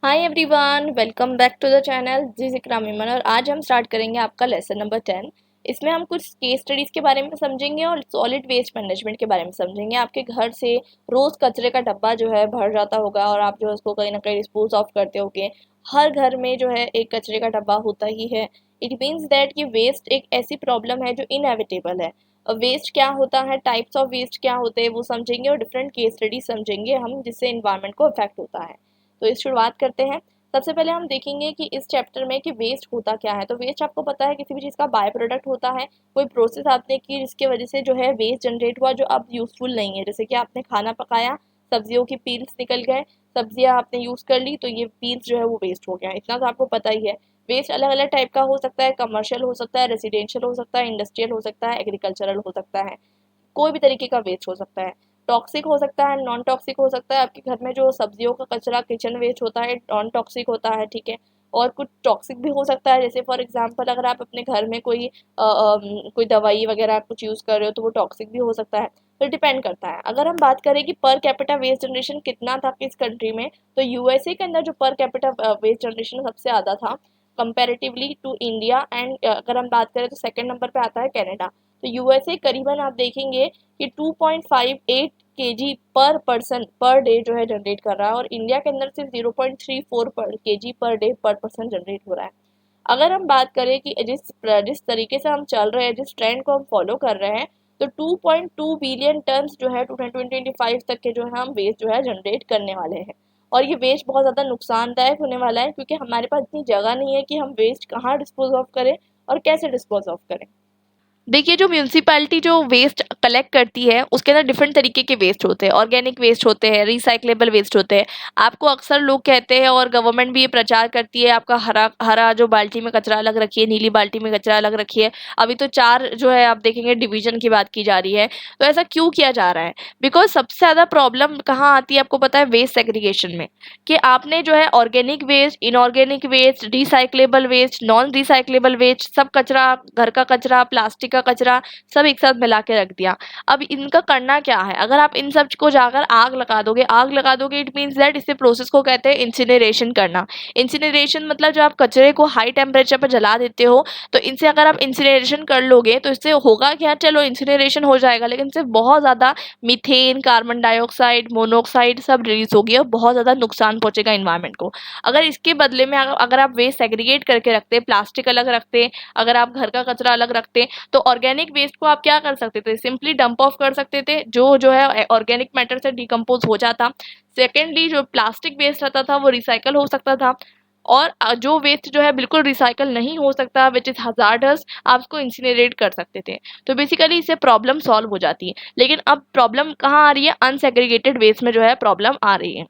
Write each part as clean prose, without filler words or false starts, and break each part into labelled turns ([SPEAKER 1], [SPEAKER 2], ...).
[SPEAKER 1] Hi everyone, welcome back to the channel. This is रामीमन और आज हम स्टार्ट करेंगे आपका लेसन नंबर 10। इसमें हम कुछ केस स्टडीज़ के बारे में समझेंगे और सॉलिड वेस्ट मैनेजमेंट के बारे में समझेंगे। आपके घर से रोज़ कचरे का डब्बा जो है भर जाता होगा और आप जो है उसको कहीं ना कहीं डिस्पोज ऑफ करते होगे। हर घर में जो है एक कचरे का डब्बा होता ही है। इट मीन्स दैट कि वेस्ट एक ऐसी प्रॉब्लम है जो इनएविटेबल है। वेस्ट क्या होता है, टाइप्स ऑफ वेस्ट क्या होते हैं वो समझेंगे और डिफरेंट केस स्टडीज समझेंगे हम, जिससे इन्वायरमेंट को अफेक्ट होता है। तो इस शुरुआत करते हैं। सबसे पहले हम देखेंगे कि इस चैप्टर में कि वेस्ट होता क्या है। तो वेस्ट आपको पता है किसी भी चीज़ का बाय प्रोडक्ट होता है। कोई प्रोसेस आपने की जिसकी वजह से जो है वेस्ट जनरेट हुआ जो अब यूज़फुल नहीं है। जैसे कि आपने खाना पकाया, सब्जियों की पील्स निकल गए, सब्जियां आपने यूज़ कर ली तो ये पील्स जो है वो वेस्ट हो गया। इतना तो आपको पता ही है। वेस्ट अलग अलग टाइप का हो सकता है, कमर्शियल हो सकता है, रेसिडेंशियल हो सकता है, इंडस्ट्रियल हो सकता है, एग्रीकल्चरल हो सकता है। कोई भी तरीके का वेस्ट हो सकता है। टॉक्सिक हो सकता है, नॉन टॉक्सिक हो सकता है। आपके घर में जो सब्जियों का कचरा, किचन वेस्ट होता है, नॉन टॉक्सिक होता है, ठीक है। और कुछ टॉक्सिक भी हो सकता है। जैसे फॉर एग्जांपल अगर आप अपने घर में कोई दवाई वगैरह कुछ यूज़ कर रहे हो तो वो टॉक्सिक भी हो सकता है। तो डिपेंड करता है। अगर हम बात करें कि पर कैपिटा वेस्ट जनरेशन कितना था किस कंट्री में, तो यूएसए के अंदर जो पर कैपिटा वेस्ट जनरेशन सबसे ज़्यादा था कंपैरेटिवली टू इंडिया। एंड अगर हम बात करें तो सेकंड नंबर पे आता है कनाडा। तो यूएसए करीबन आप देखेंगे कि 2.58 केजी पर पर्सन पर डे जो है जनरेट कर रहा है, और इंडिया के अंदर सिर्फ 0.34 पर केजी पर डे पर पर्सन जनरेट हो रहा है। अगर हम बात करें कि जिस जिस तरीके से हम चल रहे हैं, जिस ट्रेंड को हम फॉलो कर रहे हैं, तो 2.2 बिलियन टन्स जो है 2025 तक के जो है हम वेस्ट जो है जनरेट करने वाले हैं। और ये वेस्ट बहुत ज़्यादा नुकसानदायक होने वाला है क्योंकि हमारे पास इतनी जगह नहीं है कि हम वेस्ट कहाँ डिस्पोज ऑफ करें और कैसे डिस्पोज ऑफ करें। देखिए, जो म्यूनसिपैलिटी जो वेस्ट कलेक्ट करती है उसके अंदर डिफरेंट तरीके के वेस्ट होते हैं। ऑर्गेनिक वेस्ट होते हैं, रिसाइक्लेबल वेस्ट होते हैं। आपको अक्सर लोग कहते हैं और गवर्नमेंट भी ये प्रचार करती है, आपका हरा हरा जो बाल्टी में कचरा अलग रखिए, नीली बाल्टी में कचरा अलग रखिए। अभी तो 4 जो है आप देखेंगे डिवीजन की बात की जा रही है। तो ऐसा क्यों किया जा रहा है? बिकॉज सबसे ज़्यादा प्रॉब्लम कहाँ आती है आपको पता है? वेस्ट सेग्रीगेशन में। कि आपने जो है organic waste, inorganic waste, recyclable waste, non recyclable waste, सब कचरा, घर का कचरा, प्लास्टिक का कचरा, सब एक साथ मिला के रख दिया। अब इनका करना क्या है? अगर आप इन सब को जाकर आग लगा दोगे, इट मीन्स दैट इस प्रोसेस को कहते हैं इंसिनरेशन करना। इंसिनरेशन मतलब जब आप कचरे को हाई टेम्परेचर पर जला देते हो, तो इनसे अगर आप इंसिनरेशन कर लोगे तो इससे होगा क्या? चलो इंसिनरेशन हो जाएगा, लेकिन इससे बहुत ज़्यादा मीथेन, कार्बन डाइऑक्साइड, मोनोऑक्साइड सब रिलीज होगी और बहुत ज़्यादा नुकसान पहुंचेगा इन्वायरमेंट को। अगर इसके बदले में अगर आप वेस्ट सेग्रीगेट करके रखते, प्लास्टिक अलग रखते, अगर आप घर का कचरा अलग रखते, तो ऑर्गेनिक वेस्ट को आप क्या कर सकते थे? सिंपली डंप ऑफ कर सकते थे, जो है ऑर्गेनिक मैटर से डिकम्पोज हो जाता। सेकेंडली जो प्लास्टिक वेस्ट रहता था वो रिसाइकल हो सकता था। और जो वेस्ट जो है बिल्कुल रिसाइकल नहीं हो सकता, विच इज़ हजार्डस, आप उसको इंसिनरेट कर सकते थे। तो बेसिकली इससे प्रॉब्लम सॉल्व हो जाती है। लेकिन अब प्रॉब्लम कहाँ आ रही है? अनसेग्रीगेटेड वेस्ट में जो है प्रॉब्लम आ रही है।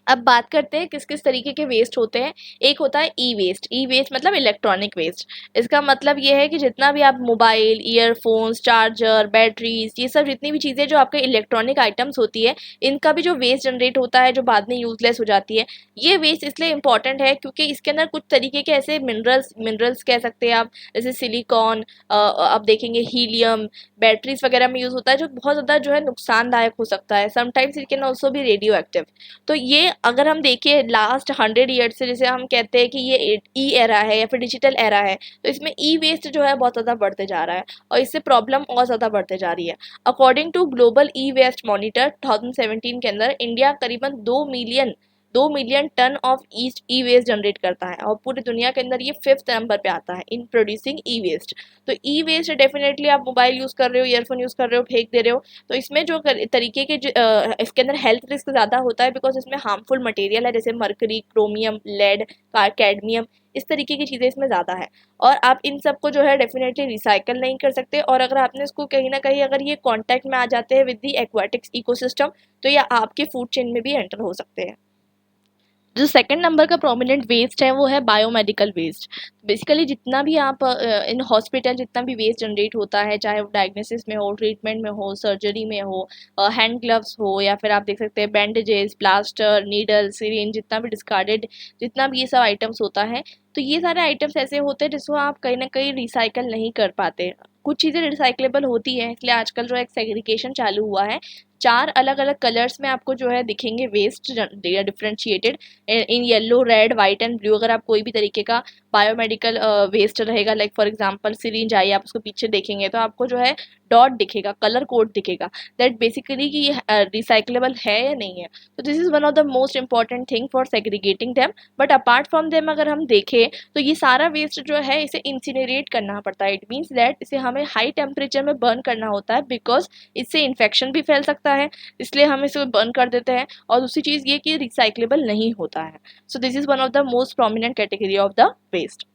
[SPEAKER 1] अब बात करते हैं किस किस तरीके के वेस्ट होते हैं। एक होता है ई वेस्ट। ई वेस्ट मतलब इलेक्ट्रॉनिक वेस्ट। इसका मतलब ये है कि जितना भी आप मोबाइल, ईयरफोन्स, चार्जर, बैटरीज, ये सब जितनी भी चीज़ें जो आपके इलेक्ट्रॉनिक आइटम्स होती है, इनका भी जो वेस्ट जनरेट होता है जो बाद में यूजलेस हो जाती है। ये वेस्ट इसलिए इंपॉर्टेंट है क्योंकि इसके अंदर कुछ तरीके के ऐसे मिनरल्स मिनरल्स कह सकते हैं आप, जैसे सिलिकॉन, आप देखेंगे हीलियम, बैटरीज वगैरह में यूज़ होता है, जो बहुत ज़्यादा जो है नुकसानदायक हो सकता है। समटाइम्स इट कैन ऑल्सो भी रेडियो एक्टिव। तो ये अगर हम देखें लास्ट 100 ईयर से, जैसे हम कहते हैं कि ये ई एरा है या फिर डिजिटल एरा है, तो इसमें ई वेस्ट जो है बहुत ज़्यादा बढ़ते जा रहा है और इससे प्रॉब्लम और ज़्यादा बढ़ते जा रही है। According to global e waste monitor 2017 के अंदर इंडिया करीबन 2 million ton of east e waste generate करता है और पूरी दुनिया के अंदर ये 5th नंबर पे आता है इन प्रोड्यूसिंग ई वेस्ट। तो ई वेस्ट डेफिनेटली, आप मोबाइल यूज़ कर रहे हो, ईयरफोन यूज़ कर रहे हो, फेंक दे रहे हो, तो इसमें जो तरीके के इसके अंदर हेल्थ रिस्क ज़्यादा होता है बिकॉज इसमें हार्मफुल मटेरियल है, जैसे मरकरी, क्रोमियम, लेड, कैडमियम, इस तरीके की चीज़ें इसमें ज़्यादा है। और आप इन सब को जो है डेफिनेटली रिसाइकल नहीं कर सकते, और अगर आपने इसको कहीं ना कहीं अगर ये कांटेक्ट में आ जाते हैं विद दी एक्वाटिक्स इकोसिस्टम, तो ये आपके फूड चेन में भी एंटर हो सकते हैं। जो सेकंड नंबर का प्रोमिनेंट वेस्ट है वो है बायोमेडिकल वेस्ट। बेसिकली जितना भी आप इन हॉस्पिटल जितना भी वेस्ट जनरेट होता है, चाहे वो डायग्नोसिस में हो, ट्रीटमेंट में हो, सर्जरी में हो, हैंड ग्लव्स हो, या फिर आप देख सकते हैं बैंडेजेस, प्लास्टर, नीडल, सिरिंज, जितना भी डिस्कार्डेड, जितना भी ये सब आइटम्स होता है, तो ये सारे आइटम्स ऐसे होते हैं जिसको आप कहीं ना कहीं रिसाइकल नहीं कर पाते। कुछ चीज़ें रिसाइकलेबल होती हैं, इसलिए आजकल जो एक सेग्रीगेशन चालू हुआ है 4 अलग अलग कलर्स में आपको जो है दिखेंगे waste differentiated in yellow, red, white and blue. अगर आप कोई भी तरीके का बायोमेडिकल वेस्ट रहेगा, लाइक फॉर एग्जांपल सिरिंज आई, आप उसको पीछे देखेंगे तो आपको जो है डॉट दिखेगा, कलर कोड दिखेगा, दैट बेसिकली कि ये रिसाइक्लेबल है या नहीं है। तो this is one of the most important thing for segregating them. But apart from them अगर हम देखें तो ये सारा वेस्ट जो है इसे इंसिनरेट करना पड़ता है। इट मीन्स दैट इसे हमें हाई टेम्परेचर में बर्न करना होता है, बिकॉज इससे इन्फेक्शन भी फैल सकता है, इसलिए हम इसे बर्न कर देते हैं। और दूसरी चीज़ ये कि रिसाइक्लेबल नहीं होता है। So this is one of the most prominent category of the waste.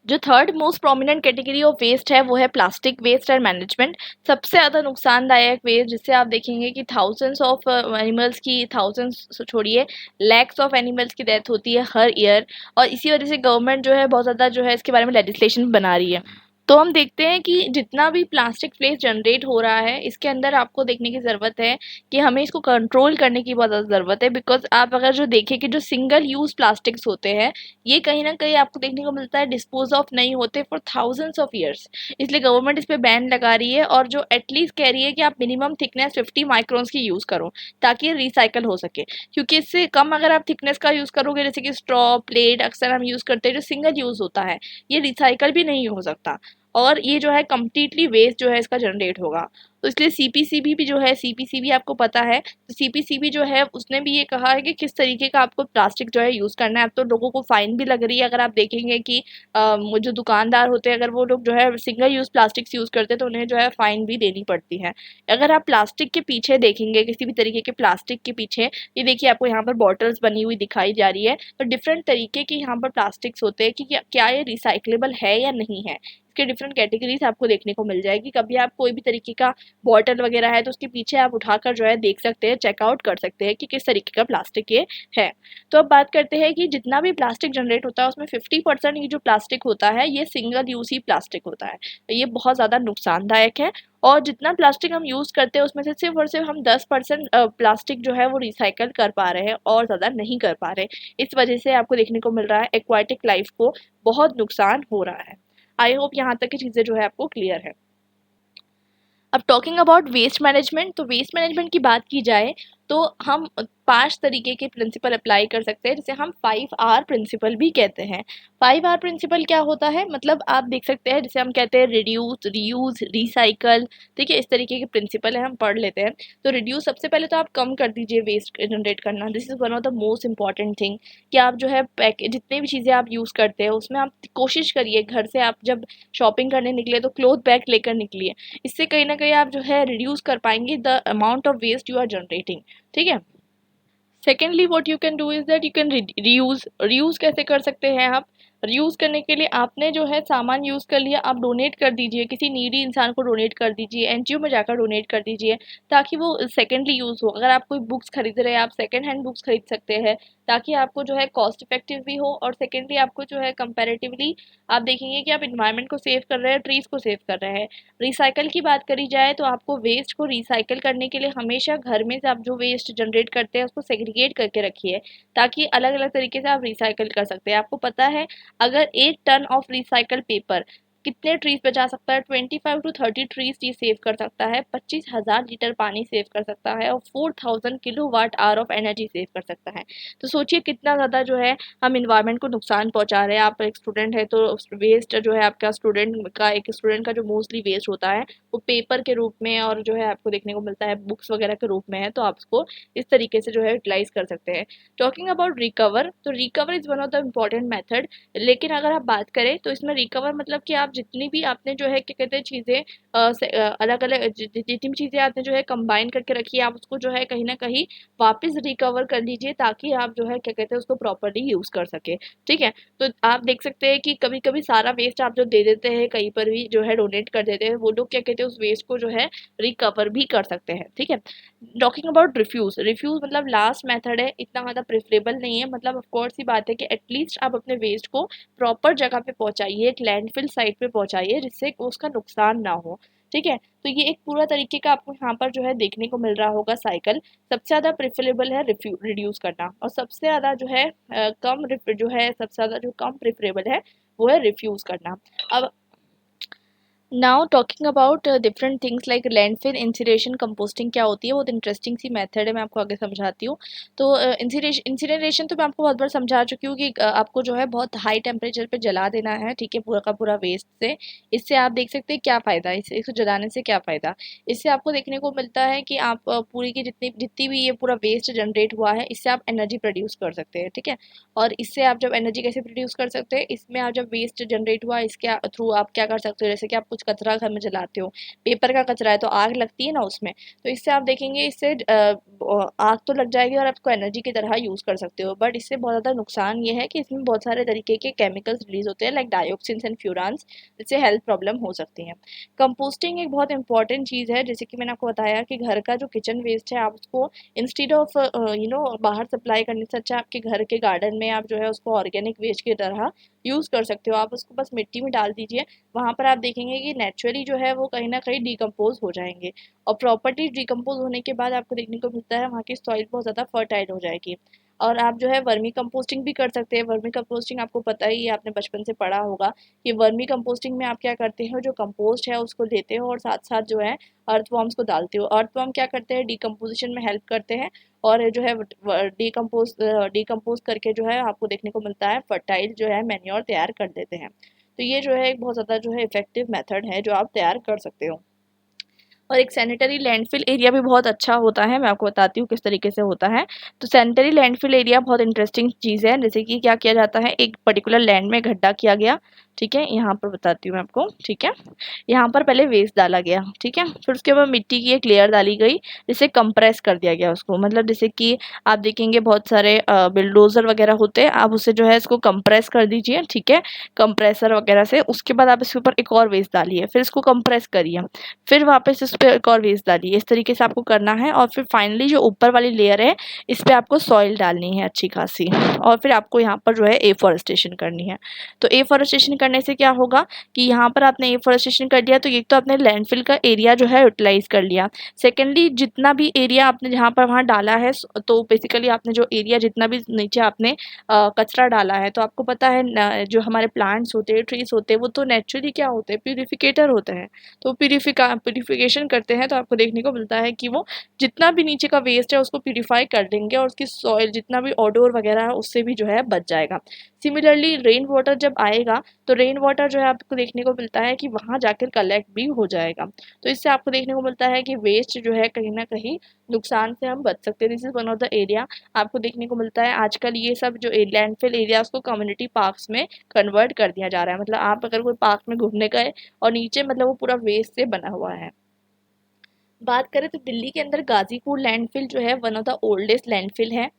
[SPEAKER 1] जो third most prominent category of waste है वो है प्लास्टिक वेस्ट एंड मैनेजमेंट। सबसे ज़्यादा नुकसानदायक वेस्ट, जिससे आप देखेंगे कि थाउजेंड्स ऑफ एनिमल्स की, थाउजेंड्स छोड़िए लैक्स ऑफ एनिमल्स की डेथ होती है हर ईयर। और इसी वजह से गवर्नमेंट जो है बहुत ज़्यादा जो है इसके बारे में लेजिस्लेशन बना रही है। तो हम देखते हैं कि जितना भी प्लास्टिक वेस्ट जनरेट हो रहा है इसके अंदर आपको देखने की ज़रूरत है कि हमें इसको कंट्रोल करने की बहुत ज़्यादा ज़रूरत है। बिकॉज आप अगर जो देखें कि जो सिंगल यूज़ प्लास्टिक्स होते हैं ये कहीं ना कहीं आपको देखने को मिलता है डिस्पोज ऑफ नहीं होते फॉर थाउजेंड्स ऑफ ईयर्स। इसलिए गवर्नमेंट इस पर बैन लगा रही है और जो एटलीस्ट कह रही है कि आप मिनिमम थिकनेस 50 माइक्रोन्स की यूज़ करो ताकि ये रिसाइकल हो सके। क्योंकि इससे कम अगर आप थिकनेस का यूज़ करोगे, जैसे कि स्ट्रॉ, प्लेट अक्सर हम यूज़ करते हैं जो सिंगल यूज़ होता है, ये रिसाइकल भी नहीं हो सकता और ये जो है कम्प्लीटली वेस्ट जो है इसका जनरेट होगा। तो इसलिए सीपीसीबी भी जो है, सीपीसीबी आपको पता है, तो सीपीसीबी जो है उसने भी ये कहा है कि किस तरीके का आपको प्लास्टिक जो है यूज़ करना है। अब तो लोगों को फाइन भी लग रही है। अगर आप देखेंगे कि जो दुकानदार होते हैं अगर वो लोग जो है सिंगल यूज़ प्लास्टिक्स यूज़ करते हैं तो उन्हें जो है फाइन भी देनी पड़ती है। अगर आप प्लास्टिक के पीछे देखेंगे, किसी भी तरीके के प्लास्टिक के पीछे, ये देखिए आपको यहाँ पर बॉटल्स बनी हुई दिखाई जा रही है। तो डिफरेंट तरीके के यहाँ पर प्लास्टिक्स होते हैं कि क्या ये रिसाइक्लेबल है या नहीं है। इसके डिफरेंट कैटेगरीज आपको देखने को मिल जाएगी। कभी आप कोई भी तरीके का बॉटल वगैरह है तो उसके पीछे आप उठाकर जो है देख सकते हैं, चेकआउट कर सकते हैं कि किस तरीके का प्लास्टिक ये है। तो अब बात करते हैं कि जितना भी प्लास्टिक जनरेट होता है उसमें 50% ये जो प्लास्टिक होता है ये सिंगल यूज ही प्लास्टिक होता है। तो ये बहुत ज़्यादा नुकसानदायक है। और जितना प्लास्टिक हम यूज़ करते हैं उसमें से सिर्फ और सिर्फ हम 10% प्लास्टिक जो है वो रिसाइकल कर पा रहे हैं और ज़्यादा नहीं कर पा रहे। इस वजह से आपको देखने को मिल रहा है एक्वाटिक लाइफ को बहुत नुकसान हो रहा है। आई होप यहाँ तक की चीज़ें जो है आपको क्लियर है। अब टॉकिंग अबाउट वेस्ट मैनेजमेंट, तो वेस्ट मैनेजमेंट की बात की जाए तो हम 5 तरीके के प्रिंसिपल अप्लाई कर सकते हैं, जिसे हम 5R प्रिंसिपल भी कहते हैं। 5R प्रिंसिपल क्या होता है, मतलब आप देख सकते हैं जिसे हम कहते हैं रिड्यूस, रीयूज, रिसाइकल। ठीक है, इस तरीके के प्रिंसिपल है, हम पढ़ लेते हैं। तो रिड्यूस, सबसे पहले तो आप कम कर दीजिए वेस्ट जनरेट करना। This is one of the most important thing कि आप जो है जितने भी चीज़ें आप यूज़ करते हैं उसमें आप कोशिश करिए घर से आप जब शॉपिंग करने निकले तो क्लोथ बैग लेकर निकलिए। इससे कहीं ना कहीं आप जो है रिड्यूस कर पाएंगे the amount of waste you are generating. ठीक है। Secondly what you can do is that you can reuse. Reuse कैसे कर सकते हैं आप? रीयूज़ करने के लिए आपने जो है सामान यूज़ कर लिया, आप डोनेट कर दीजिए, किसी नीडी इंसान को डोनेट कर दीजिए, एनजीओ में जाकर डोनेट कर दीजिए ताकि वो सेकेंडली यूज़ हो। अगर आप कोई बुक्स खरीद रहे हैं आप सेकेंड हैंड बुक्स खरीद सकते हैं ताकि आपको जो है कॉस्ट इफेक्टिव भी हो और सेकेंडली आपको जो है कंपैरेटिवली आप देखेंगे कि आप इन्वायरमेंट को सेव कर रहे हैं, ट्रीज़ को सेव कर रहे हैं। रिसाइकल की बात करी जाए तो आपको वेस्ट को रिसाइकल करने के लिए हमेशा घर में से आप जो वेस्ट जनरेट करते हैं उसको सेग्रीगेट करके रखिए ताकि अलग अलग तरीके से आप रिसाइकल कर सकते हैं। आपको पता है अगर 1 टन ऑफ रिसाइकल पेपर कितने ट्रीज बचा सकता है? 25 to 30 ट्रीज ये सेव कर सकता है, 25,000 लीटर पानी सेव कर सकता है और 4000 kilowatt hour of energy save कर सकता है। तो सोचिए कितना ज़्यादा जो है हम इन्वायरमेंट को नुकसान पहुंचा रहे हैं। आप एक स्टूडेंट है तो वेस्ट जो है आपका एक स्टूडेंट का जो मोस्टली वेस्ट होता है वो पेपर के रूप में और जो है आपको देखने को मिलता है बुक्स वगैरह के रूप में है, तो आप उसको इस तरीके से जो है यूटिलाइज कर सकते हैं। टॉकिंग अबाउट रिकवर, तो recover is one of the important method. लेकिन अगर आप बात करें तो इसमें रिकवर मतलब कि आप जितनी भी आपने जो है क्या कहते हैं चीज़ें अलग अलग जितनी भी चीज़ें आपने जो है कंबाइन करके रखी है आप उसको जो है कहीं ना कहीं वापस रिकवर कर लीजिए ताकि आप जो है क्या कहते हैं उसको प्रॉपरली यूज़ कर सके। ठीक है। तो आप देख सकते हैं कि कभी कभी सारा वेस्ट आप जो दे देते हैं कहीं पर भी जो है डोनेट कर देते हैं, वो लोग क्या कहते हैं उस वेस्ट को जो है रिकवर भी कर सकते हैं। ठीक है। टॉकिंग अबाउट रिफ्यूज़, रिफ्यूज़ मतलब लास्ट मेथड है, इतना ज़्यादा प्रेफरेबल नहीं है। मतलब ऑफ कोर्स ही बात है कि एटलीस्ट आप अपने वेस्ट को प्रॉपर जगह पे पहुंचाइए, एक लैंडफिल साइट पे पहुंचाइए जिससे उसका नुकसान ना हो। ठीक है। तो ये एक पूरा तरीके का आपको यहाँ पर जो है देखने को मिल रहा होगा साइकिल। सबसे ज़्यादा प्रेफरेबल है रिड्यूस करना और सबसे ज़्यादा जो है सबसे ज़्यादा जो कम प्रेफरेबल है वो है रिफ्यूज़ करना। अब now talking about different things like landfill, incineration, composting क्या होती है, बहुत इंटरेस्टिंग सी मेथड है, मैं आपको आगे समझाती हूँ। तो इंसिनरेशन तो मैं आपको बहुत बार समझा चुकी हूँ कि आपको जो है बहुत हाई टेम्परेचर पे जला देना है, ठीक है, पूरा का पूरा वेस्ट से। इससे आप देख सकते हैं क्या फ़ायदा है, इससे इसको जलाने से क्या फ़ायदा। इससे आपको देखने को मिलता है कि आप पूरी की जितनी जितनी भी ये पूरा वेस्ट जनरेट हुआ है, इससे आप एनर्जी प्रोड्यूस कर सकते हैं, ठीक है। और इससे आप जब एनर्जी कैसे प्रोड्यूस कर सकते हैं, इसमें आप जब वेस्ट जनरेट हुआ इसके थ्रू आप क्या कर सकते हो, जैसे कि आप कुछ कचरा घर में जलाते हो, पेपर का कचरा है तो आग लगती है ना उसमें, तो इससे आप देखेंगे इससे आग तो लग जाएगी और आपको एनर्जी की तरह यूज़ कर सकते हो। बट इससे बहुत ज़्यादा नुकसान ये है कि इसमें बहुत सारे तरीके के केमिकल्स रिलीज होते हैं लाइक डाइऑक्सिन्स एंड फ्यूरान्स, जिससे हेल्थ प्रॉब्लम हो सकती है। कंपोस्टिंग एक बहुत इंपॉर्टेंट चीज़ है, जैसे कि मैंने आपको बताया कि घर का जो किचन वेस्ट है आप उसको इंस्टेड ऑफ बाहर सप्लाई करने से अच्छा आपके घर के गार्डन में आप जो है उसको ऑर्गेनिक वेस्ट की तरह यूज़ कर सकते हो। आप उसको बस मिट्टी में डाल दीजिए, वहाँ पर आप देखेंगे कि नेचुरली जो है वो कहीं ना कहीं डिकम्पोज हो जाएंगे, और प्रॉपर्टी डिकम्पोज होने के बाद आपको देखने को मिलता है वहाँ की सॉइल बहुत ज़्यादा फर्टाइल हो जाएगी। और आप जो है वर्मी कंपोस्टिंग भी कर सकते हैं। वर्मी कंपोस्टिंग आपको पता ही है, आपने बचपन से पढ़ा होगा कि वर्मी कंपोस्टिंग में आप क्या करते हो, जो कंपोस्ट है उसको लेते हो और साथ साथ जो है अर्थवॉर्म्स को डालते हो। अर्थवॉर्म क्या करते हैं, डिकम्पोजिशन में हेल्प करते हैं, और जो है डिकम्पोज करके जो है आपको देखने को मिलता है फर्टाइल जो है मैन्योर तैयार कर देते हैं। तो ये जो है एक बहुत ज़्यादा जो है इफेक्टिव मेथड है जो आप तैयार कर सकते हो। और एक सैनिटरी लैंडफिल एरिया भी बहुत अच्छा होता है, मैं आपको बताती हूँ किस तरीके से होता है। तो सैनिटरी लैंडफिल एरिया बहुत इंटरेस्टिंग चीज़ है, जैसे कि क्या किया जाता है, एक पर्टिकुलर लैंड में गड्ढा किया गया, ठीक है, यहाँ पर बताती हूँ मैं आपको, ठीक है। यहाँ पर पहले वेस्ट डाला गया, ठीक है, फिर उसके बाद मिट्टी की एक लेयर डाली गई, जिसे कंप्रेस कर दिया गया उसको, मतलब जैसे कि आप देखेंगे बहुत सारे बिल्डोजर वगैरह होते हैं, आप उससे जो है इसको कंप्रेस कर दीजिए, ठीक है, कंप्रेसर वगैरह से। उसके बाद आप इसके ऊपर एक और वेस्ट डालिए, फिर इसको कंप्रेस करिए, फिर वापस इस पे एक और वेस्ट डालिए, इस तरीके से आपको करना है। और फिर फाइनली जो ऊपर वाली लेयर है इस पे आपको सॉइल डालनी है अच्छी खासी, और फिर आपको यहाँ पर जो है एफॉरेस्टेशन करनी है। तो एफॉरेस्टेशन करने से क्या होगा कि यहाँ पर आपने एफॉरेस्टेशन कर दिया तो एक तो आपने लैंडफिल का एरिया जो है यूटिलाइज कर लिया। सेकेंडली जितना भी एरिया आपने जहाँ पर वहाँ डाला है, तो बेसिकली आपने जो एरिया जितना भी नीचे आपने कचरा डाला है, तो आपको पता है जो हमारे प्लांट्स होते हैं, ट्रीज होते हैं, वो तो नेचुरली क्या होते हैं, प्यूरिफिकेटर होते हैं। तो प्यूरिफिकेशन करते हैं, तो आपको देखने को मिलता है कि वो जितना भी नीचे का वेस्ट है उसको प्यूरिफाई कर देंगे, और उसकी सॉइल जितना भी ओडोर वगैरह है उससे भी जो है बच जाएगा। सिमिलरली रेन वाटर जब आएगा तो रेन वाटर जो है आपको देखने को मिलता है कि वहाँ जाकर कलेक्ट भी हो जाएगा। तो इससे आपको देखने को मिलता है कि वेस्ट जो है कहीं ना कहीं नुकसान से हम बच सकते हैं। This is one of the area आपको देखने को मिलता है आजकल ये सब जो लैंडफिल एरिया उसको कम्युनिटी पार्क्स में कन्वर्ट कर दिया जा रहा है। मतलब आप अगर कोई पार्क में घूमने गए और नीचे मतलब वो पूरा वेस्ट से बना हुआ है। बात करें तो दिल्ली के अंदर गाजीपुर लैंडफिल जो है one of the oldest landfill है।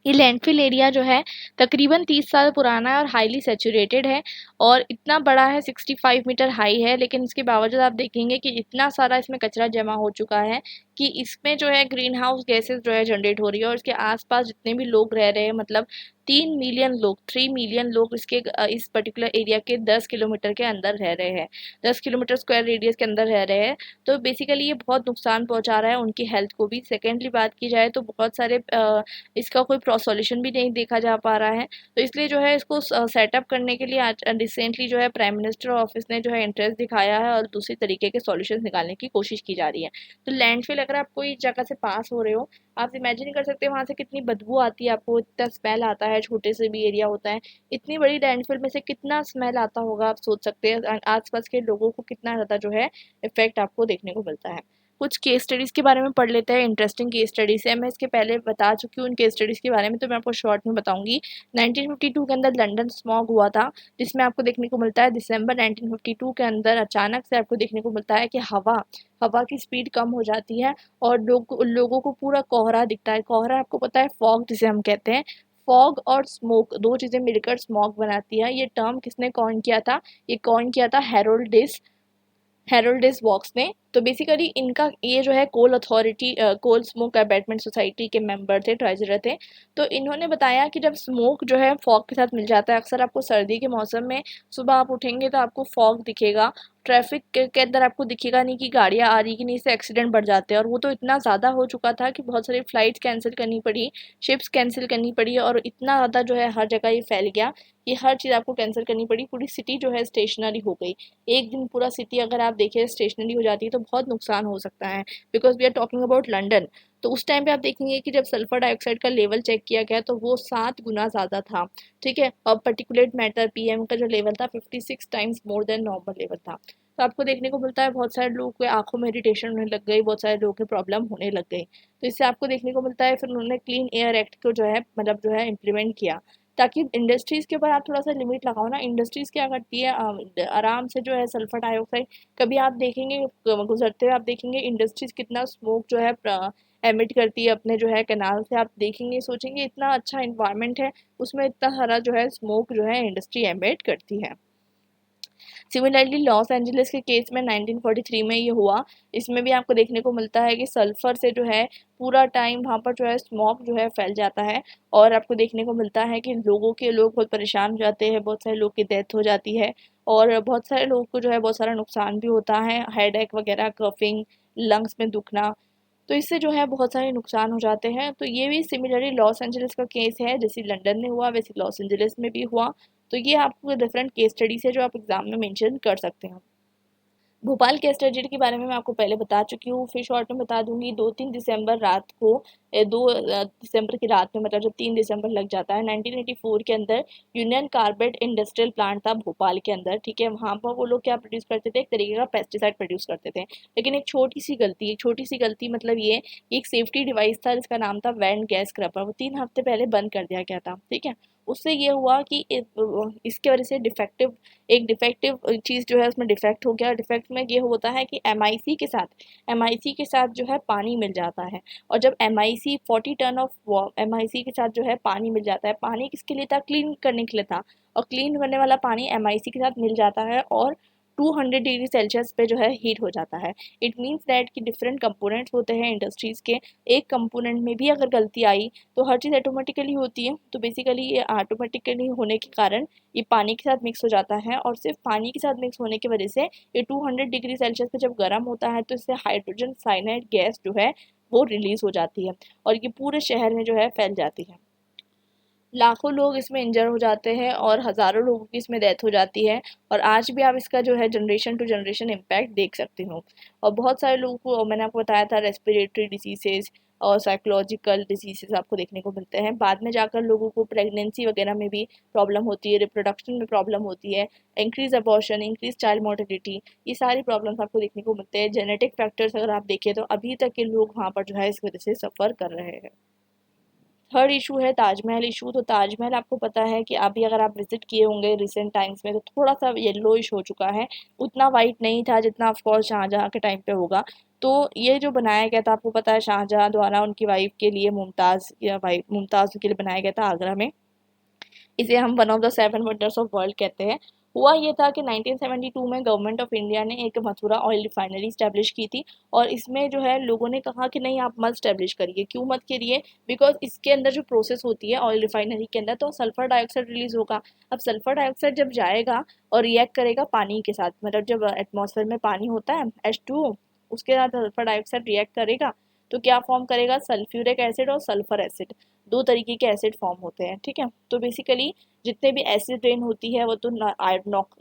[SPEAKER 1] ये लैंडफिल एरिया जो है तकरीबन 30 साल पुराना है और हाईली सैचुरेटेड है, और इतना बड़ा है, 65 मीटर हाई है, लेकिन इसके बावजूद आप देखेंगे कि इतना सारा इसमें कचरा जमा हो चुका है कि इसमें जो है ग्रीन हाउस गैसेज जो है जनरेट हो रही है, और इसके आसपास जितने भी लोग रह रहे हैं, मतलब 3 मिलियन लोग, 3 मिलियन लोग इसके इस पर्टिकुलर एरिया के 10 किलोमीटर के अंदर रह रहे हैं, 10 किलोमीटर स्क्वायर रेडियस के अंदर रह रहे हैं। तो बेसिकली ये बहुत नुकसान पहुंचा रहा है उनकी हेल्थ को भी। सेकेंडली बात की जाए तो बहुत सारे इसका कोई सॉल्यूशन भी नहीं देखा जा पा रहा है, तो इसलिए जो है इसको सेटअप करने के लिए आज रिसेंटली जो है प्राइम मिनिस्टर ऑफिस ने जो है इंटरेस्ट दिखाया है, और दूसरी तरीके के सॉल्यूशन निकालने की कोशिश की जा रही है। तो लैंडफिल अगर आप कोई जगह से पास हो रहे हो, आप इमेजिन कर सकते हो वहाँ से कितनी बदबू आती है, आपको इतना स्मेल आता है, छोटे से भी एरिया होता है, इतनी बड़ी लैंडफिल में से कितना स्मेल आता होगा, आप सोच सकते हैं आसपास के लोगों को कितना ज़्यादा जो है इफेक्ट आपको देखने को मिलता है। कुछ केस स्टडीज़ के बारे में पढ़ लेते हैं, इंटरेस्टिंग केस स्टडीज़ है, मैं इसके पहले बता चुकी हूँ उन केस स्टडीज़ के बारे में, तो मैं आपको शॉर्ट में बताऊंगी। 1952 के अंदर लंदन स्मॉग हुआ था, जिसमें आपको देखने को मिलता है दिसंबर 1952 के अंदर अचानक से आपको देखने को मिलता है कि हवा हवा की स्पीड कम हो जाती है, और लोगों को पूरा कोहरा दिखता है। कोहरा आपको पता है फॉग जिसे हम कहते हैं, फॉग और स्मोक दो चीज़ें मिलकर स्मॉग बनाती है। ये टर्म किसने कॉइन किया था, ये कॉइन किया था हेरोल्ड डिस वॉक्स ने। तो बेसिकली इनका ये जो है कोल स्मोक अबैटमेंट सोसाइटी के मेंबर थे, ट्रेजरर थे। तो इन्होंने बताया कि जब स्मोक जो है फॉग के साथ मिल जाता है, अक्सर आपको सर्दी के मौसम में सुबह आप उठेंगे तो आपको फॉग दिखेगा, ट्रैफिक के अंदर आपको दिखेगा नहीं कि गाड़ियाँ आ रही कि नहीं, इससे एक्सीडेंट बढ़ जाते हैं। और वो तो इतना ज़्यादा हो चुका था कि बहुत सारी फ़्लाइट्स कैंसिल करनी पड़ी, शिप्स कैंसिल करनी पड़ी, और इतना ज़्यादा जो है हर जगह ये फैल गया कि हर चीज़ आपको कैंसिल करनी पड़ी। पूरी सिटी जो है स्टेशनरी हो गई। एक दिन पूरा सिटी अगर आप देखें स्टेशनरी हो जाती है तो बहुत नुकसान हो सकता है, because we are talking about London. तो उस टाइम पे आप देखेंगे कि जब सल्फर डाइऑक्साइड का लेवल चेक किया गया तो वो 7 गुना ज़्यादा था। ठीक है, और पर्टिकुलेट मैटर पीएम का जो लेवल था 56 times more than normal level था। तो आपको देखने को मिलता है बहुत सारे लोगों के आंखों में इरिटेशन होने लग गई, बहुत सारे लोगों के प्रॉब्लम होने लग गई। तो इससे आपको देखने को मिलता है फिर उन्होंने क्लीन एयर एक्ट को जो है मतलब जो है इम्प्लीमेंट किया, ताकि इंडस्ट्रीज़ के ऊपर आप थोड़ा सा लिमिट लगाओ ना। इंडस्ट्रीज़ क्या करती है, आराम से जो है सल्फर डाइऑक्साइड, कभी आप देखेंगे गुजरते हुए आप देखेंगे इंडस्ट्रीज़ कितना स्मोक जो है एमिट करती है अपने जो है कैनाल से। आप देखेंगे सोचेंगे इतना अच्छा इन्वायरमेंट है, उसमें इतना सारा जो है स्मोक जो है इंडस्ट्री एमिट करती है। सिमिलरली लॉस एंजलिस के केस में 1943 में ये हुआ। इसमें भी आपको देखने को मिलता है कि सल्फर से जो है पूरा टाइम वहाँ पर जो है स्मॉग जो है फैल जाता है, और आपको देखने को मिलता है कि लोग बहुत परेशान हो जाते हैं, बहुत सारे लोग की डेथ हो जाती है, और बहुत सारे लोगों को जो है बहुत सारा नुकसान भी होता है, हेडेक वगैरह, कफिंग, लंग्स में दुखना। तो इससे जो है बहुत सारे नुकसान हो जाते हैं। तो ये भी सिमिलरली लॉस एंजलिस का केस है, जैसे लंदन में हुआ वैसे लॉस एंजलिस में भी हुआ। तो ये आपको डिफरेंट केस स्टडीज है जो आप एग्जाम में मेंशन कर सकते हैं। भोपाल के ट्रेजेडी के बारे में मैं आपको पहले बता चुकी हूँ, फिर शॉर्ट में बता दूंगी। 2-3 दिसंबर रात को 2 दिसंबर की रात में, मतलब जब 3 दिसंबर लग जाता है, 1984 के अंदर यूनियन कार्बाइड इंडस्ट्रियल प्लांट था भोपाल के अंदर। ठीक है, वहाँ पर वो लोग क्या प्रोड्यूस करते थे, एक तरीके का पेस्टिसाइड प्रोड्यूस करते थे। लेकिन एक छोटी सी गलती मतलब ये कि एक सेफ्टी डिवाइस था जिसका नाम था वैन गैस स्क्रबर, वो 3 हफ्ते पहले बंद कर दिया गया था। ठीक है, उससे ये हुआ कि इसके वजह से डिफेक्टिव चीज़ जो है उसमें डिफेक्ट हो गया। डिफेक्ट में ये होता है कि एमआईसी के साथ जो है पानी मिल जाता है, और जब एमआईसी 40 टन ऑफ एमआईसी के साथ जो है पानी मिल जाता है, पानी किसके लिए था, क्लीन करने के लिए था, और क्लीन करने वाला पानी एमआईसी के साथ मिल जाता है और 200 डिग्री सेल्सियस पे जो है हीट हो जाता है। इट मीन्स दैट कि डिफरेंट कंपोनेंट्स होते हैं इंडस्ट्रीज़ के, एक कंपोनेंट में भी अगर गलती आई तो हर चीज़ ऑटोमेटिकली होती है। तो बेसिकली ये ऑटोमेटिकली होने के कारण ये पानी के साथ मिक्स हो जाता है, और सिर्फ पानी के साथ मिक्स होने की वजह से ये 200 डिग्री सेल्सियस पे जब गर्म होता है तो इससे हाइड्रोजन साइनाइड गैस जो है वो रिलीज हो जाती है, और ये पूरे शहर में जो है फैल जाती है। लाखों लोग इसमें इंजर हो जाते हैं और हज़ारों लोगों की इसमें डेथ हो जाती है, और आज भी आप इसका जो है जनरेशन टू जनरेशन इम्पैक्ट देख सकते हो। और बहुत सारे लोगों को, और मैंने आपको बताया था, रेस्पिरेटरी डिसीजेज और साइकोलॉजिकल डिसीजेज आपको देखने को मिलते हैं। बाद में जाकर लोगों को प्रेगनेंसी वगैरह में भी प्रॉब्लम होती है, रिप्रोडक्शन में प्रॉब्लम होती है, increase abortion, increase child mortality, ये सारी प्रॉब्लम्स आपको देखने को मिलते हैं। जेनेटिक फैक्टर्स अगर आप देखें तो अभी तक के लोग वहाँ पर जो है इस वजह से सफ़र कर रहे हैं। थर्ड इशू है ताजमहल इशू। तो ताजमहल आपको पता है कि अभी अगर आप विजिट किए होंगे रिसेंट टाइम्स में तो थोड़ा सा येलोइश हो चुका है, उतना वाइट नहीं था जितना ऑफकोर्स शाहजहाँ के टाइम पे होगा। तो ये जो बनाया गया था, आपको पता है शाहजहाँ द्वारा उनकी वाइफ के लिए, मुमताज़ के लिए बनाया गया था आगरा में। इसे हम one of the 7 wonders of world कहते हैं। हुआ ये था कि 1972 में गवर्नमेंट ऑफ इंडिया ने एक मथुरा ऑयल रिफाइनरी स्टैब्लिश की थी, और इसमें जो है लोगों ने कहा कि नहीं आप मत स्टैब्लिश करिए। क्यों मत करिए, बिकॉज इसके अंदर जो प्रोसेस होती है ऑयल रिफाइनरी के अंदर, तो सल्फर डाइऑक्साइड रिलीज होगा। अब सल्फर डाइऑक्साइड जब जाएगा और रिएक्ट करेगा पानी के साथ, मतलब जब एटमॉस्फेयर में पानी होता है H2O, उसके साथ सल्फर डाइऑक्साइड रिएक्ट करेगा तो क्या फॉर्म करेगा, सल्फ्यूरिक एसिड और सल्फर एसिड, दो तरीके के एसिड फॉर्म होते हैं। ठीक है, तो बेसिकली जितने भी एसिड रेन होती है वो तो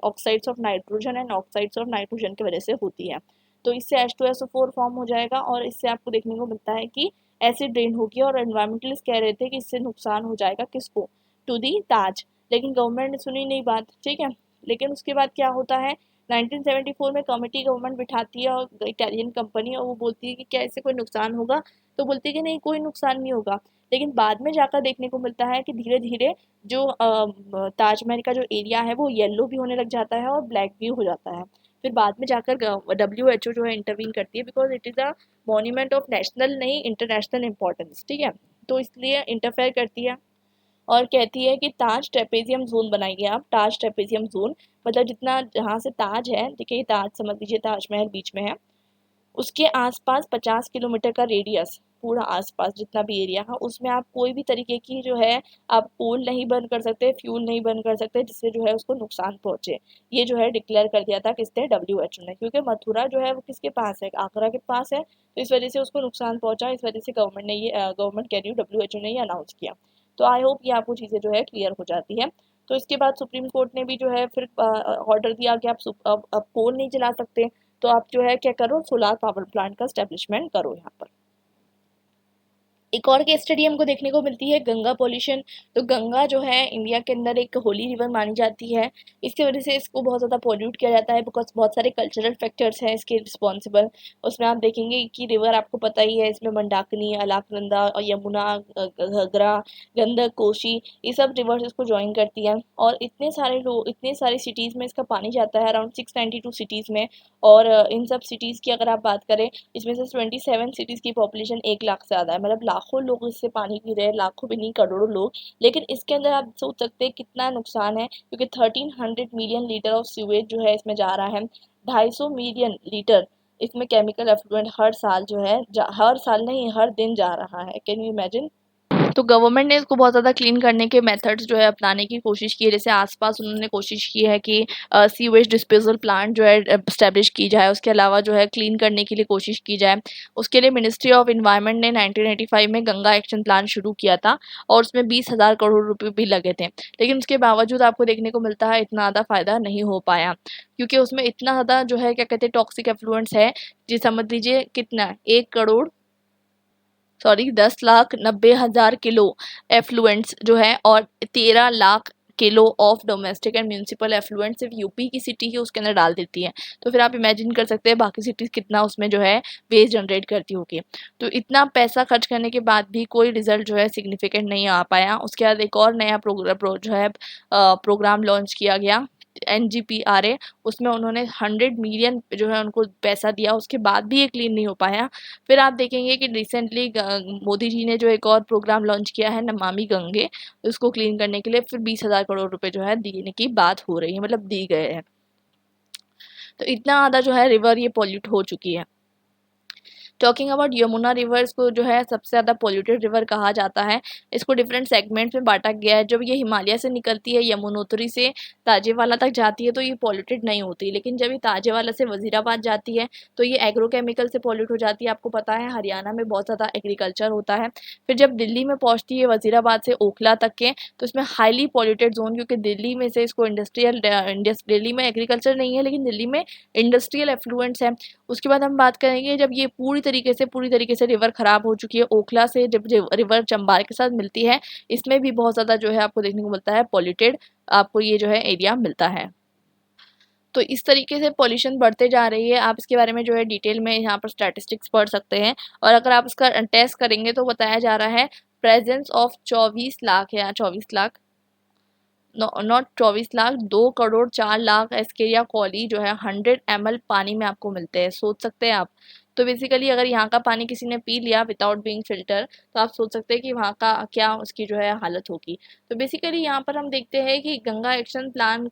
[SPEAKER 1] oxides of nitrogen and oxides of nitrogen की वजह से होती है। तो इससे H2SO4 फॉर्म हो जाएगा, और इससे आपको देखने को मिलता है कि एसिड रेन होगी, और एनवायरमेंटलिस्ट कह रहे थे कि इससे नुकसान हो जाएगा किसको, टू दी ताज। लेकिन गवर्नमेंट ने सुनी नहीं बात। ठीक है, लेकिन उसके बाद क्या होता है, 1974 में कमेटी गवर्नमेंट बिठाती है और इटालियन कंपनी, और वो बोलती है कि क्या इससे कोई नुकसान होगा, तो बोलती है कि नहीं कोई नुकसान नहीं होगा। लेकिन बाद में जाकर देखने को मिलता है कि धीरे धीरे जो ताजमहल का जो एरिया है वो येलो भी होने लग जाता है और ब्लैक भी हो जाता है। फिर बाद में जाकर WHO जो है इंटरवीन करती है, because it is a monument of national नहीं इंटरनेशनल इंपॉर्टेंस। ठीक है, तो इसलिए इंटरफेयर करती है और कहती है कि ताज ट्रेपेजियम जोन बनाइए आप, ताज ट्रेपेजियम जोन, मतलब जितना जहाँ से ताज है, देखिए ताज समझ लीजिए ताजमहल बीच में है, उसके आसपास 50 किलोमीटर का रेडियस, पूरा आसपास जितना भी एरिया है उसमें आप कोई भी तरीके की जो है आप कोल नहीं बर्न कर सकते, फ्यूल नहीं बर्न कर सकते जिससे जो है उसको नुकसान पहुंचे। ये जो है डिक्लेयर कर दिया था किसने, WHO ने, क्योंकि मथुरा जो है वो किसके पास है, आगरा के पास है, तो इस वजह से उसको नुकसान पहुंचा। इस वजह से गवर्नमेंट कह रही हूँ WHO ने ये अनाउंस किया। तो आई होप ये आपको चीज़ें जो है क्लियर हो जाती है। तो इसके बाद सुप्रीम कोर्ट ने भी जो है फिर ऑर्डर दिया कि अब कोल नहीं चला सकते, तो आप जो है क्या करो, सोलार पावर प्लांट का स्टेब्लिशमेंट करो यहाँ पर। एक और केस स्टडी हमको देखने को मिलती है गंगा पॉल्यूशन। तो गंगा जो है इंडिया के अंदर एक होली रिवर मानी जाती है। इसकी वजह से इसको बहुत ज़्यादा पॉल्यूट किया जाता है बिकॉज बहुत सारे कल्चरल फैक्टर्स हैं इसके रिस्पॉन्सिबल। उसमें आप देखेंगे कि रिवर आपको पता ही है, इसमें मंदाकिनी, अलकनंदा और यमुना, घग्गरा, गंडक, कोसी, ये सब रिवर्स इसको ज्वाइन करती है। और इतने सारे लोग, इतने सारी सिटीज़ में इसका पानी जाता है, अराउंड 692 सिटीज़ में। और इन सब सिटीज़ की अगर आप बात करें, इसमें से 27 सिटीज़ की पॉपुलेशन 1 लाख से ज़्यादा है, मतलब लाखों लोग इससे पानी पी रहे हैं, लाखों भी नहीं करोड़ों लोग। लेकिन इसके अंदर आप सोच सकते हैं कितना नुकसान है, क्योंकि 1300 मिलियन लीटर ऑफ सीवेज जो है इसमें जा रहा है। 250 मिलियन लीटर इसमें केमिकल एफ्लुएंट हर साल जो है हर साल नहीं, हर दिन जा रहा है। Can you imagine. तो गवर्नमेंट ने इसको बहुत ज़्यादा क्लीन करने के मेथड्स जो है अपनाने की कोशिश की है। जैसे आसपास उन्होंने कोशिश की है कि सीवेज डिस्पोजल प्लांट जो है एस्टेब्लिश की जाए, उसके अलावा जो है क्लीन करने के लिए कोशिश की जाए। उसके लिए मिनिस्ट्री ऑफ इन्वायरमेंट ने 1985 में गंगा एक्शन प्लान शुरू किया था और उसमें 20,000 करोड़ रुपए भी लगे थे। लेकिन उसके बावजूद आपको देखने को मिलता है इतना ज़्यादा फ़ायदा नहीं हो पाया, क्योंकि उसमें इतना ज़्यादा जो है क्या कहते हैं टॉक्सिक एफ्लुएंट्स है। जी समझ लीजिए कितना, 10,90,000 किलो एफ्लुएंट्स जो है, और 13 lakh kilo of domestic and municipal effluent सिर्फ यूपी की सिटी ही उसके अंदर डाल देती है। तो फिर आप इमेजिन कर सकते हैं बाकी सिटीज़ कितना उसमें जो है वेस्ट जनरेट करती होगी। तो इतना पैसा खर्च करने के बाद भी कोई रिजल्ट जो है सिग्निफिकेंट नहीं आ पाया। उसके बाद एक और नया प्रोग्राम लॉन्च किया गया, NGPRA। उसमें उन्होंने 100 मिलियन जो है उनको पैसा दिया, उसके बाद भी ये क्लीन नहीं हो पाया। फिर आप देखेंगे कि रिसेंटली मोदी जी ने जो एक और प्रोग्राम लॉन्च किया है, नमामि गंगे, उसको क्लीन करने के लिए फिर 20,000 करोड़ रुपए जो है देने की बात हो रही है, मतलब दी गए हैं। तो इतना ज़्यादा जो है रिवर ये पॉल्यूट हो चुकी है। टॉकिंग अबाउट यमुना रिवर, इसको जो है सबसे ज़्यादा पोल्यूटेड रिवर कहा जाता है। इसको डिफरेंट सेगमेंट्स में बांटा गया है। जब ये हिमालय से निकलती है, यमुनोत्री से ताजेवाला तक जाती है, तो ये पॉल्यूटेड नहीं होती। लेकिन जब ये ताजेवाला से वजीराबाद जाती है तो ये एग्रोकेमिकल से पॉल्यूट हो जाती है। आपको पता है हरियाणा में बहुत ज़्यादा एग्रीकल्चर होता है। फिर जब दिल्ली में पहुँचती है वजीराबाद से ओखला तक के, तो इसमें हाईली पॉल्यूटेड जोन, क्योंकि दिल्ली में से इसको दिल्ली में एग्रीकल्चर नहीं है लेकिन दिल्ली में इंडस्ट्रियल एफ्लुएंट्स है। उसके बाद हम बात करेंगे जब ये पूरी तरीके से रिवर ख़राब हो चुकी है, ओखला से जब रिवर चंबार के साथ मिलती है, इसमें भी बहुत ज़्यादा जो है आपको देखने को मिलता है पॉल्यूटेड, आपको ये जो है एरिया मिलता है। तो इस तरीके से पॉल्यूशन बढ़ते जा रही है। आप इसके बारे में जो है डिटेल में यहाँ पर स्टैटिस्टिक्स पढ़ सकते हैं। और अगर आप इसका टेस्ट करेंगे तो बताया जा रहा है प्रेजेंस ऑफ 24 लाख या 24 लाख, नॉट 24 लाख, 2 करोड़ 4 लाख एस्केरिया कॉली जो है 100 ml पानी में आपको मिलते हैं। सोच सकते हैं आप। तो बेसिकली अगर यहाँ का पानी किसी ने पी लिया विदाउट बीइंग फिल्टर, तो आप सोच सकते हैं कि वहाँ का क्या उसकी जो है हालत होगी। तो बेसिकली यहाँ पर हम देखते हैं कि गंगा एक्शन प्लान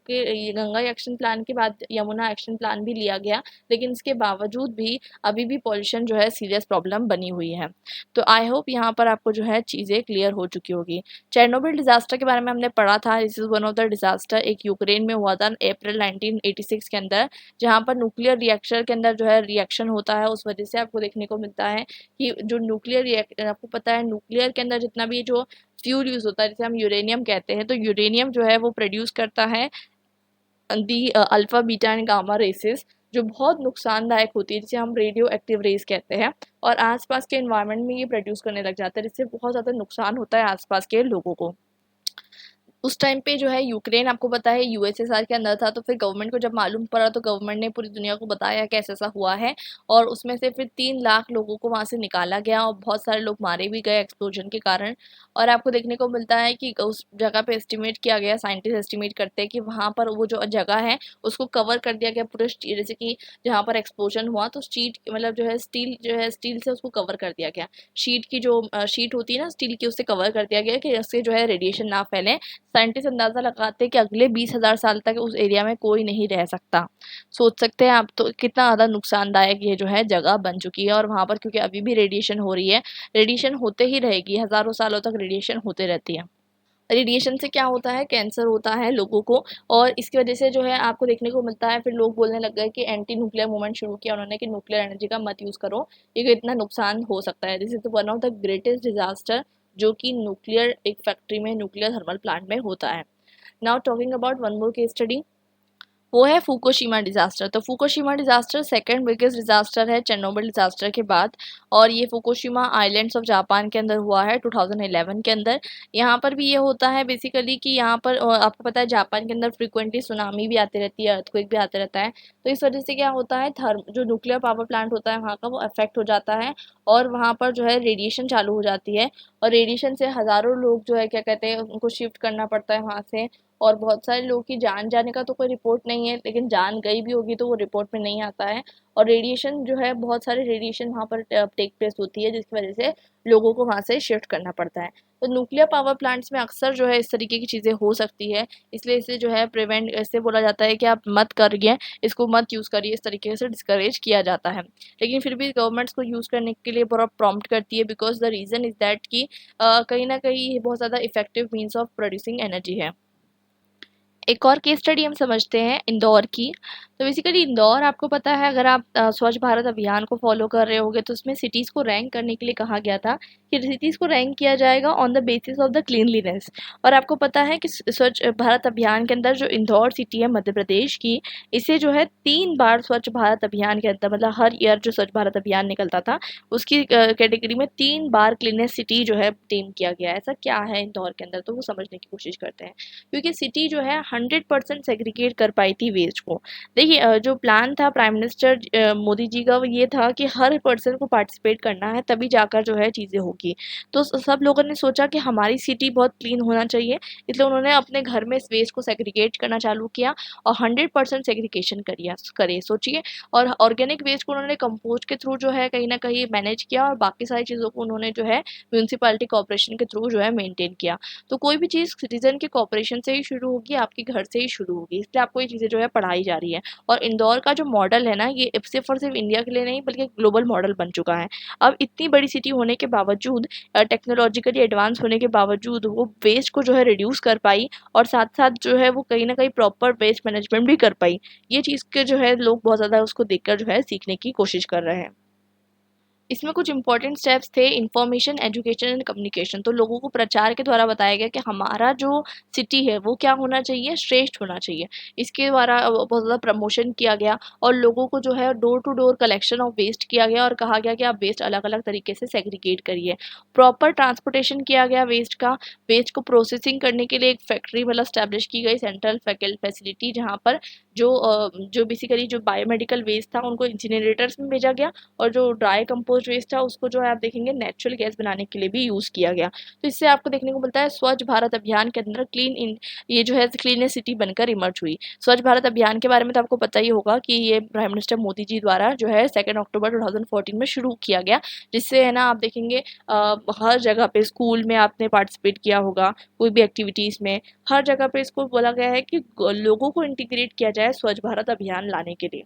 [SPEAKER 1] के बाद यमुना एक्शन प्लान भी लिया गया, लेकिन इसके बावजूद भी अभी भी पॉल्यूशन जो है सीरियस प्रॉब्लम बनी हुई है। तो आई होप यहाँ पर आपको जो है चीज़ें क्लियर हो चुकी होगी। चेरनोबिल डिजास्टर के बारे में हमने पढ़ा था। This is one of the disaster, एक यूक्रेन में हुआ था अप्रैल 1986 के अंदर, जहाँ पर न्यूक्लियर रिएक्टर के अंदर जो है रिएक्शन होता है। उस वजह से आपको देखने को मिलता है कि जो न्यूक्लियर रिएक्टर, आपको पता है न्यूक्लियर के अंदर जितना भी जो फ्यूल यूज होता है, जिसे हम यूरेनियम कहते हैं, तो यूरेनियम जो है वो प्रोड्यूस करता है the alpha beta and gamma rays, जो बहुत नुकसानदायक होती है, जिसे हम रेडियो एक्टिव रेस कहते हैं। और आसपास के एनवायरनमेंट में ये प्रोड्यूस करने लग जाता है, जिससे बहुत ज़्यादा नुकसान होता है आसपास के लोगों को। उस टाइम पे जो है यूक्रेन आपको पता है यूएसएसआर के अंदर था। तो फिर गवर्नमेंट को जब मालूम पड़ा तो गवर्नमेंट ने पूरी दुनिया को बताया कि ऐसा ऐसा हुआ है, और उसमें से फिर 3 लाख लोगों को वहाँ से निकाला गया और बहुत सारे लोग मारे भी गए एक्सप्लोजन के कारण। और आपको देखने को मिलता है कि उस जगह पे एस्टिमेट किया गया, साइंटिस्ट एस्टिमेट करते हैं कि वहाँ पर वो जो जगह है उसको कवर कर दिया गया पूरे जैसे कि जहाँ पर एक्सप्लोजन हुआ तो शीट, मतलब जो है स्टील से उसको कवर कर दिया गया। शीट की जो शीट होती है ना स्टील की, उससे कवर कर दिया गया कि उससे जो है रेडिएशन ना फैले, साइंटिस्ट अंदाज़ा लगाते हैं कि अगले 20,000 साल तक उस एरिया में कोई नहीं रह सकता। सोच सकते हैं आप तो कितना ज़्यादा नुकसानदायक ये जो है जगह बन चुकी है, और वहाँ पर क्योंकि अभी भी रेडिएशन हो रही है, रेडिएशन होते ही रहेगी, हज़ारों सालों तक रेडिएशन होते रहती है। रेडिएशन से क्या होता है, कैंसर होता है लोगों को, और इसकी वजह से जो है आपको देखने को मिलता है, फिर लोग बोलने लग गए कि एंटी न्यूक्लियर मूवमेंट शुरू किया उन्होंने कि न्यूक्लियर एनर्जी का मत यूज़ करो, ये इतना नुकसान हो सकता है। This is one of the greatest disaster जो कि न्यूक्लियर एक फैक्ट्री में, न्यूक्लियर थर्मल प्लांट में होता है। Now talking about one more case study, वो है फुकुशिमा डिज़ास्टर। तो Fukushima disaster second biggest disaster है चेरनोबिल डिज़ास्टर के बाद, और ये फुकुशिमा आइलैंड्स ऑफ जापान के अंदर हुआ है 2011 के अंदर। यहाँ पर भी ये होता है बेसिकली कि यहाँ पर आपको पता है जापान के अंदर फ्रिक्वेंटली सुनामी भी आती रहती है, अर्थक्वेक भी आते रहता है। तो इस वजह से क्या होता है, थर्म जो न्यूक्लियर पावर प्लांट होता है वहाँ का, वो अफेक्ट हो जाता है, और वहाँ पर जो है रेडिएशन चालू हो जाती है, और रेडिएशन से हज़ारों लोग जो है क्या कहते हैं उनको शिफ्ट करना पड़ता है वहाँ से। और बहुत सारे लोगों की जान जाने का तो कोई रिपोर्ट नहीं है, लेकिन जान गई भी होगी तो वो रिपोर्ट में नहीं आता है। और रेडिएशन जो है, बहुत सारे रेडिएशन वहाँ पर टेक प्लेस होती है, जिसकी वजह से लोगों को वहाँ से शिफ्ट करना पड़ता है। तो न्यूक्लियर पावर प्लांट्स में अक्सर जो है इस तरीके की चीज़ें हो सकती है, इसलिए इसे जो है प्रिवेंट, ऐसे बोला जाता है कि आप मत करिए, इसको मत यूज़ करिए, इस तरीके से डिस्करेज किया जाता है। लेकिन फिर भी गवर्नमेंट्स को यूज़ करने के लिए पूरा प्रॉम्प्ट करती है, because the reason is that कि कहीं ना कहीं ये बहुत ज़्यादा effective means of producing energy है। एक और केस स्टडी हम समझते हैं इंदौर की। तो बेसिकली इंदौर, आपको पता है, अगर आप स्वच्छ भारत अभियान को फॉलो कर रहे होगे तो उसमें सिटीज़ को रैंक करने के लिए कहा गया था कि सिटीज़ को रैंक किया जाएगा on the basis of the cleanliness. और आपको पता है कि स्वच्छ भारत अभियान के अंदर जो इंदौर सिटी है मध्य प्रदेश की, इसे जो है 3 बार स्वच्छ भारत अभियान के अंदर, मतलब हर ईयर जो स्वच्छ भारत अभियान निकलता था उसकी कैटेगरी में 3 बार क्लीनेस्ट सिटी जो है टीम किया गया है। ऐसा क्या है इंदौर के अंदर, तो वो समझने की कोशिश करते हैं। क्योंकि सिटी जो है 100% सेग्रीगेट कर पाई थी वेस्ट को। देखिए जो प्लान था प्राइम मिनिस्टर मोदी जी का, वो ये था कि हर पर्सन को पार्टिसिपेट करना है, तभी जाकर जो है चीज़ें होगी। तो सब लोगों ने सोचा कि हमारी सिटी बहुत क्लीन होना चाहिए, इसलिए उन्होंने अपने घर में इस वेस्ट को सेग्रीगेट करना चालू किया और 100% सेग्रीगेशन करे, सोचिए। और ऑर्गेनिक वेस्ट को उन्होंने कंपोस्ट के थ्रू जो है कहीं ना कहीं मैनेज किया, और बाकी सारी चीज़ों को उन्होंने जो है म्यूनसिपैलिटी कॉर्पोरेशन के थ्रू जो है मेनटेन किया। तो कोई भी चीज़ सिटीजन के कॉपरेशन से ही शुरू होगी, आपके घर से ही शुरू होगी, इसलिए आपको ये चीज़ें जो है पढ़ाई जा रही है। और इंदौर का जो मॉडल है ना, ये सिर्फ और सिर्फ इंडिया के लिए नहीं बल्कि ग्लोबल मॉडल बन चुका है। अब इतनी बड़ी सिटी होने के बावजूद, टेक्नोलॉजिकली एडवांस होने के बावजूद, वो वेस्ट को जो है रिड्यूस कर पाई, और साथ साथ जो है वो कहीं ना कहीं प्रॉपर वेस्ट मैनेजमेंट भी कर पाई। ये चीज़ के जो है लोग बहुत ज़्यादा उसको देखकर जो है सीखने की कोशिश कर रहे हैं। इसमें कुछ इंपॉर्टेंट स्टेप्स थे, इन्फॉर्मेशन, एजुकेशन एंड कम्युनिकेशन। तो लोगों को प्रचार के द्वारा बताया गया कि हमारा जो सिटी है वो क्या होना चाहिए, श्रेष्ठ होना चाहिए। इसके द्वारा बहुत ज़्यादा प्रमोशन किया गया, और लोगों को जो है door to door collection of waste किया गया, और कहा गया कि आप वेस्ट अलग अलग तरीके से सेग्रीगेट करिए। प्रॉपर ट्रांसपोर्टेशन किया गया वेस्ट का। वेस्ट को प्रोसेसिंग करने के लिए एक फैक्ट्री मतलब स्टैब्लिश की गई, सेंट्रल फैसिलिटी, जहाँ पर जो बेसिकली जो बायोमेडिकल वेस्ट था उनको इंसिनरेटर्स में भेजा गया, और जो ड्राई कंपोस्ट वेस्ट था उसको जो है आप देखेंगे नेचुरल गैस बनाने के लिए भी यूज़ किया गया। तो इससे आपको देखने को मिलता है स्वच्छ भारत अभियान के अंदर ये जो है क्लीनेस्ट सिटी बनकर इमर्ज हुई। स्वच्छ भारत अभियान के बारे में तो आपको पता ही होगा कि ये प्राइम मिनिस्टर मोदी जी द्वारा जो है 2 अक्टूबर 2014 में शुरू किया गया, जिससे है ना आप देखेंगे हर जगह पे, स्कूल में आपने पार्टिसिपेट किया होगा कोई भी एक्टिविटीज़ में, हर जगह पे इसको बोला गया है कि लोगों को इंटीग्रेट किया जाए स्वच्छ भारत अभियान लाने के लिए।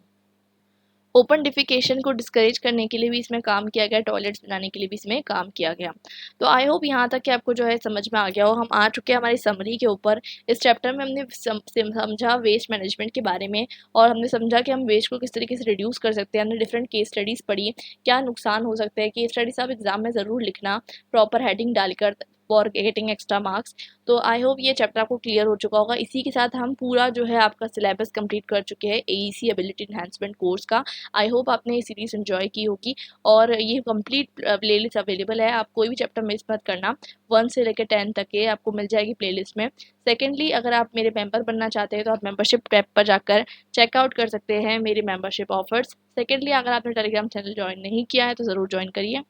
[SPEAKER 1] ओपन डिफिकेशन को डिस्करेज करने के लिए भी इसमें काम किया गया, टॉयलेट्स बनाने के लिए भी इसमें काम किया गया। तो आई होप यहाँ तक कि आपको जो है समझ में आ गया हो। हम आ चुके हैं हमारी समरी के ऊपर। इस चैप्टर में हमने समझा वेस्ट मैनेजमेंट के बारे में, और हमने समझा कि हम वेस्ट को किस तरीके से रिड्यूस कर सकते हैं। हमने डिफरेंट केस स्टडीज़ पढ़ी, क्या नुकसान हो सकते हैं। केस स्टडीज आप एग्जाम में ज़रूर लिखना, प्रॉपर हेडिंग डालकर, फॉर गेटिंग एक्स्ट्रा मार्क्स। तो आई होप ये चैप्टर आपको क्लियर हो चुका होगा। इसी के साथ हम पूरा जो है आपका सिलेबस कंप्लीट कर चुके हैं एईसी एबिलिटी एनहांसमेंट कोर्स का। आई होप आपने ये सीरीज़ एंजॉय की होगी, और ये कंप्लीट प्लेलिस्ट अवेलेबल है, आप कोई भी चैप्टर मिस मत करना। 1 से लेकर 10 तक के आपको मिल जाएगी प्लेलिस्ट में। सेकेंडली, अगर आप मेरे मेंबर बनना चाहते हैं तो आप मेंबरशिप टैब पर जाकर चेकआउट कर सकते हैं मेरी मेंबरशिप ऑफर्स। सेकेंडली, अगर आपने टेलीग्राम चैनल ज्वाइन नहीं किया है तो ज़रूर ज्वाइन करिए।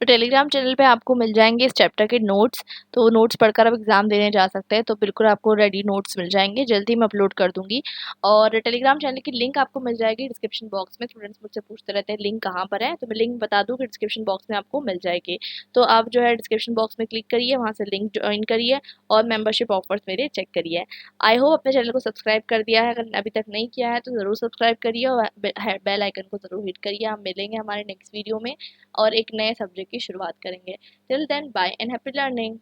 [SPEAKER 1] तो टेलीग्राम चैनल पे आपको मिल जाएंगे इस चैप्टर के नोट्स। तो नोट्स पढ़कर आप एग्ज़ाम देने जा सकते हैं। तो बिल्कुल आपको रेडी नोट्स मिल जाएंगे, जल्दी मैं अपलोड कर दूंगी। और टेलीग्राम चैनल की लिंक आपको मिल जाएगी डिस्क्रिप्शन बॉक्स में। स्टूडेंट्स मुझसे पूछते रहते हैं लिंक कहाँ पर है, तो मैं लिंक बता दूँ कि डिस्क्रिप्शन बॉक्स में आपको मिल जाएगी। तो आप जो है डिस्क्रिप्शन बॉक्स में क्लिक करिए, वहाँ से लिंक ज्वाइन करिए और मेंबरशिप ऑफर्स मेरे चेक करिए। आई होप अपने चैनल को सब्सक्राइब कर दिया है, अगर अभी तक नहीं किया है तो ज़रूर सब्सक्राइब करिए और बेल आइकन को ज़रूर हिट करिए। हम मिलेंगे हमारे नेक्स्ट वीडियो में और एक नए सब्जेक्ट की शुरुआत करेंगे। Till then bye and happy learning.